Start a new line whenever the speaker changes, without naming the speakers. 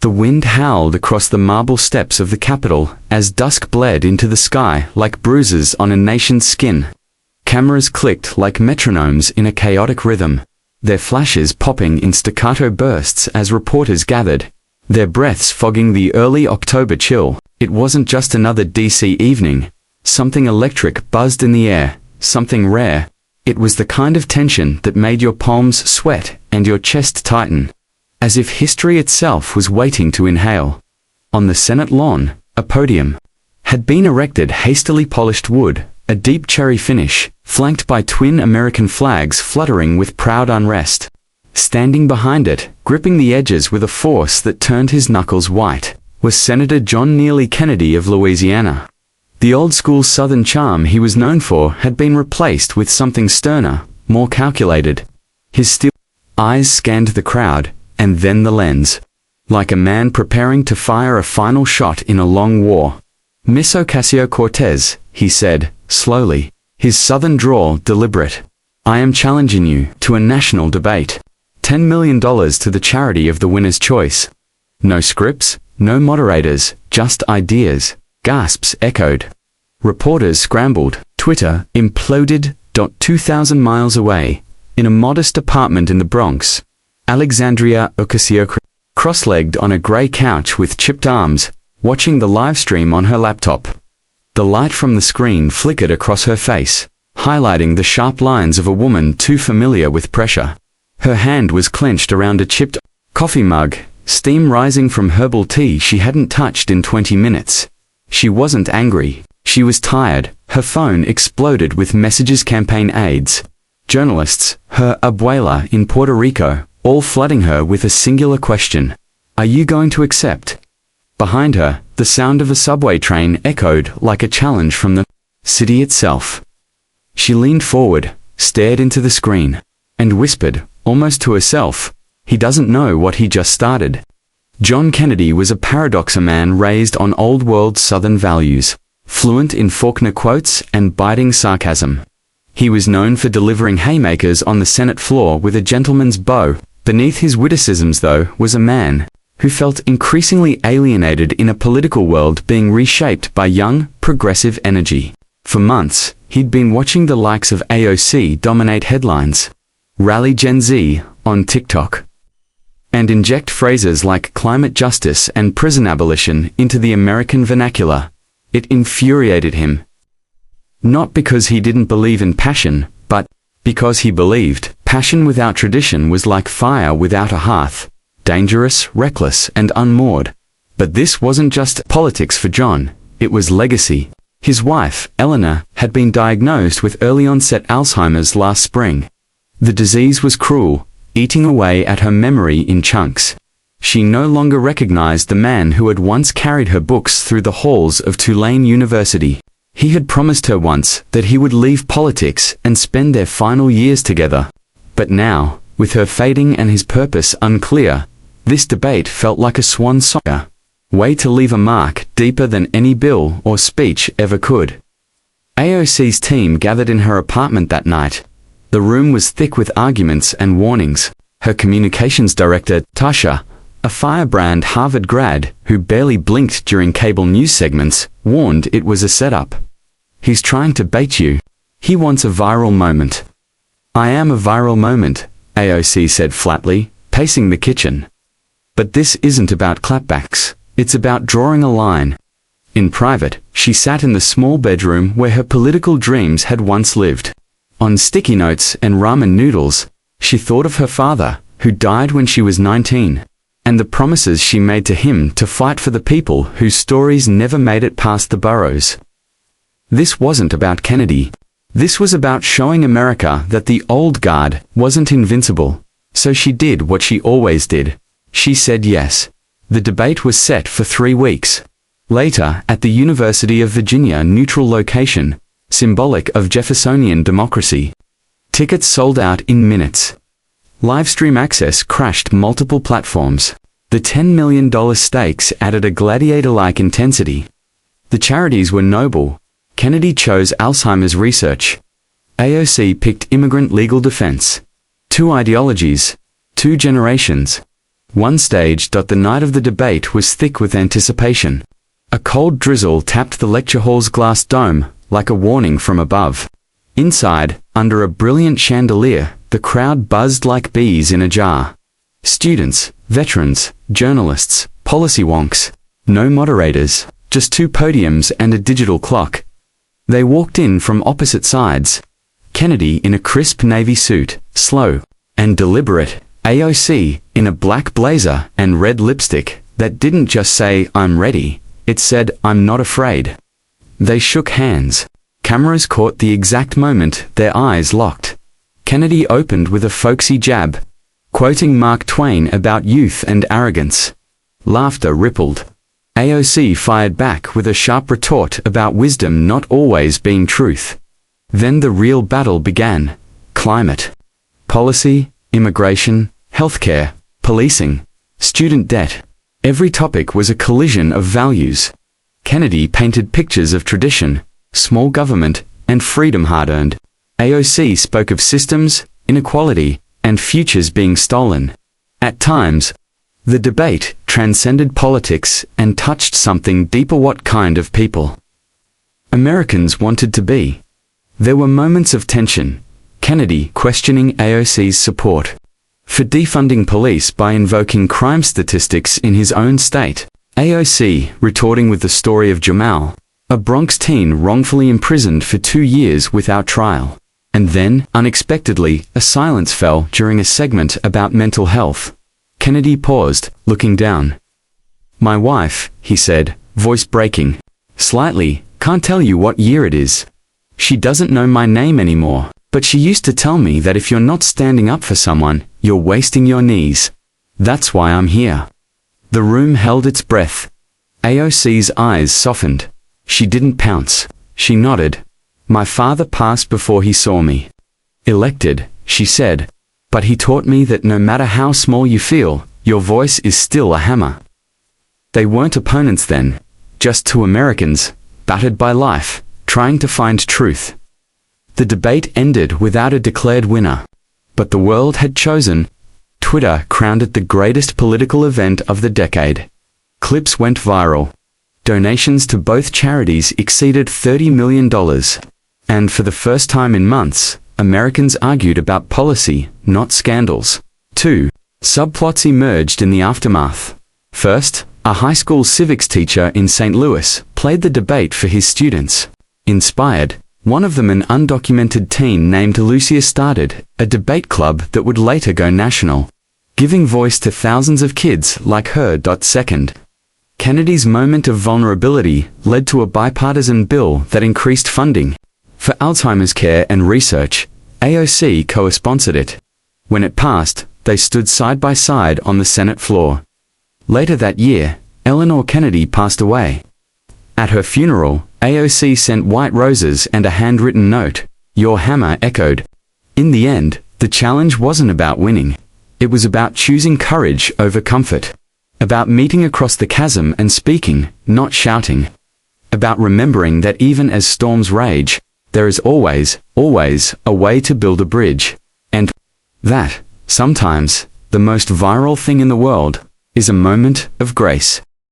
The wind howled across the marble steps of the Capitol as dusk bled into the sky like bruises on a nation's skin. Cameras clicked like metronomes in a chaotic rhythm, their flashes popping in staccato bursts as reporters gathered, their breaths fogging the early October chill. It wasn't just another DC evening. Something electric buzzed in the air, something rare. It was the kind of tension that made your palms sweat and your chest tighten, as if history itself was waiting to inhale. On the Senate lawn, a podium had been erected, hastily polished wood, a deep cherry finish, flanked by twin American flags fluttering with proud unrest. Standing behind it, gripping the edges with a force that turned his knuckles white, was Senator John Neely Kennedy of Louisiana. The old-school Southern charm he was known for had been replaced with something sterner, more calculated. His steel eyes scanned the crowd, and then the lens, like a man preparing to fire a final shot in a long war. "Miss Ocasio-Cortez," he said, slowly, his southern drawl deliberate, "I am challenging you to a national debate. $10 million to the charity of the winner's choice." No scripts, no moderators, just ideas. Gasps echoed. Reporters scrambled. Twitter imploded. 2,000 miles away, in a modest apartment in the Bronx, Alexandria Ocasio, cross-legged on a grey couch with chipped arms, watching the live stream on her laptop. The light from the screen flickered across her face, highlighting the sharp lines of a woman too familiar with pressure. Her hand was clenched around a chipped coffee mug, steam rising from herbal tea she hadn't touched in 20 minutes. She wasn't angry. She was tired. Her phone exploded with messages, campaign aides, journalists, her abuela in Puerto Rico, all flooding her with a singular question: "Are you going to accept?" Behind her, the sound of a subway train echoed like a challenge from the city itself. She leaned forward, stared into the screen, and whispered, almost to herself, "He doesn't know what he just started." John Kennedy was a paradox, a man raised on old-world Southern values, fluent in Faulkner quotes and biting sarcasm. He was known for delivering haymakers on the Senate floor with a gentleman's bow. Beneath his witticisms, though, was a man who felt increasingly alienated in a political world being reshaped by young, progressive energy. For months, he'd been watching the likes of AOC dominate headlines, rally Gen Z on TikTok, and inject phrases like climate justice and prison abolition into the American vernacular. It infuriated him. Not because he didn't believe in passion, but because he believed passion without tradition was like fire without a hearth, dangerous, reckless, and unmoored. But this wasn't just politics for John, it was legacy. His wife, Eleanor, had been diagnosed with early-onset Alzheimer's last spring. The disease was cruel, eating away at her memory in chunks. She no longer recognized the man who had once carried her books through the halls of Tulane University. He had promised her once that he would leave politics and spend their final years together. But now, with her fading and his purpose unclear, this debate felt like a swan song, way to leave a mark deeper than any bill or speech ever could. AOC's team gathered in her apartment that night. The room was thick with arguments and warnings. Her communications director, Tasha, a firebrand Harvard grad who barely blinked during cable news segments, warned it was a setup. "He's trying to bait you. He wants a viral moment." "I am a viral moment," AOC said flatly, pacing the kitchen. "But this isn't about clapbacks. It's about drawing a line." In private, she sat in the small bedroom where her political dreams had once lived. On sticky notes and ramen noodles, she thought of her father, who died when she was 19, and the promises she made to him to fight for the people whose stories never made it past the burrows. This wasn't about Kennedy. This was about showing America that the old guard wasn't invincible. So she did what she always did. She said yes. The debate was set for 3 weeks. Later, at the University of Virginia neutral location, symbolic of Jeffersonian democracy. Tickets sold out in minutes. Livestream access crashed multiple platforms. The $10 million stakes added a gladiator-like intensity. The charities were noble. Kennedy chose Alzheimer's research. AOC picked immigrant legal defense. 2 ideologies, 2 generations. One stage. The night of the debate was thick with anticipation. A cold drizzle tapped the lecture hall's glass dome, like a warning from above. Inside, under a brilliant chandelier, the crowd buzzed like bees in a jar. Students, veterans, journalists, policy wonks. No moderators, just two podiums and a digital clock. They walked in from opposite sides. Kennedy in a crisp navy suit, slow and deliberate. AOC in a black blazer and red lipstick that didn't just say, "I'm ready," it said, "I'm not afraid." They shook hands. Cameras caught the exact moment their eyes locked. Kennedy opened with a folksy jab, quoting Mark Twain about youth and arrogance. Laughter rippled. AOC fired back with a sharp retort about wisdom not always being truth. Then the real battle began. Climate, policy, immigration, healthcare, policing, student debt. Every topic was a collision of values. Kennedy painted pictures of tradition, small government, and freedom hard-earned. AOC spoke of systems, inequality, and futures being stolen. At times, the debate transcended politics and touched something deeper. What kind of people Americans wanted to be. There were moments of tension. Kennedy questioning AOC's support for defunding police by invoking crime statistics in his own state. AOC retorting with the story of Jamal, a Bronx teen wrongfully imprisoned for 2 years without trial. And then, unexpectedly, a silence fell during a segment about mental health. Kennedy paused, looking down. "My wife," he said, voice breaking slightly, "can't tell you what year it is. She doesn't know my name anymore, but she used to tell me that if you're not standing up for someone, you're wasting your knees. That's why I'm here." The room held its breath. AOC's eyes softened. She didn't pounce. She nodded. "My father passed before he saw me. Elected," she said. "But he taught me that no matter how small you feel, your voice is still a hammer." They weren't opponents then, just two Americans, battered by life, trying to find truth. The debate ended without a declared winner. But the world had chosen. Twitter crowned it the greatest political event of the decade. Clips went viral. Donations to both charities exceeded $30 million. And for the first time in months, Americans argued about policy, not scandals. 2. Subplots emerged in the aftermath. First, a high school civics teacher in St. Louis played the debate for his students. Inspired, one of them, an undocumented teen named Lucia, started a debate club that would later go national, giving voice to thousands of kids like her. Second, Kennedy's moment of vulnerability led to a bipartisan bill that increased funding for Alzheimer's care and research. AOC co-sponsored it. When it passed, they stood side by side on the Senate floor. Later that year, Eleanor Kennedy passed away. At her funeral, AOC sent white roses and a handwritten note. "Your hammer echoed." In the end, the challenge wasn't about winning. It was about choosing courage over comfort. About meeting across the chasm and speaking, not shouting. About remembering that even as storms rage, there is always, always a way to build a bridge. And that, sometimes, the most viral thing in the world, is a moment of grace.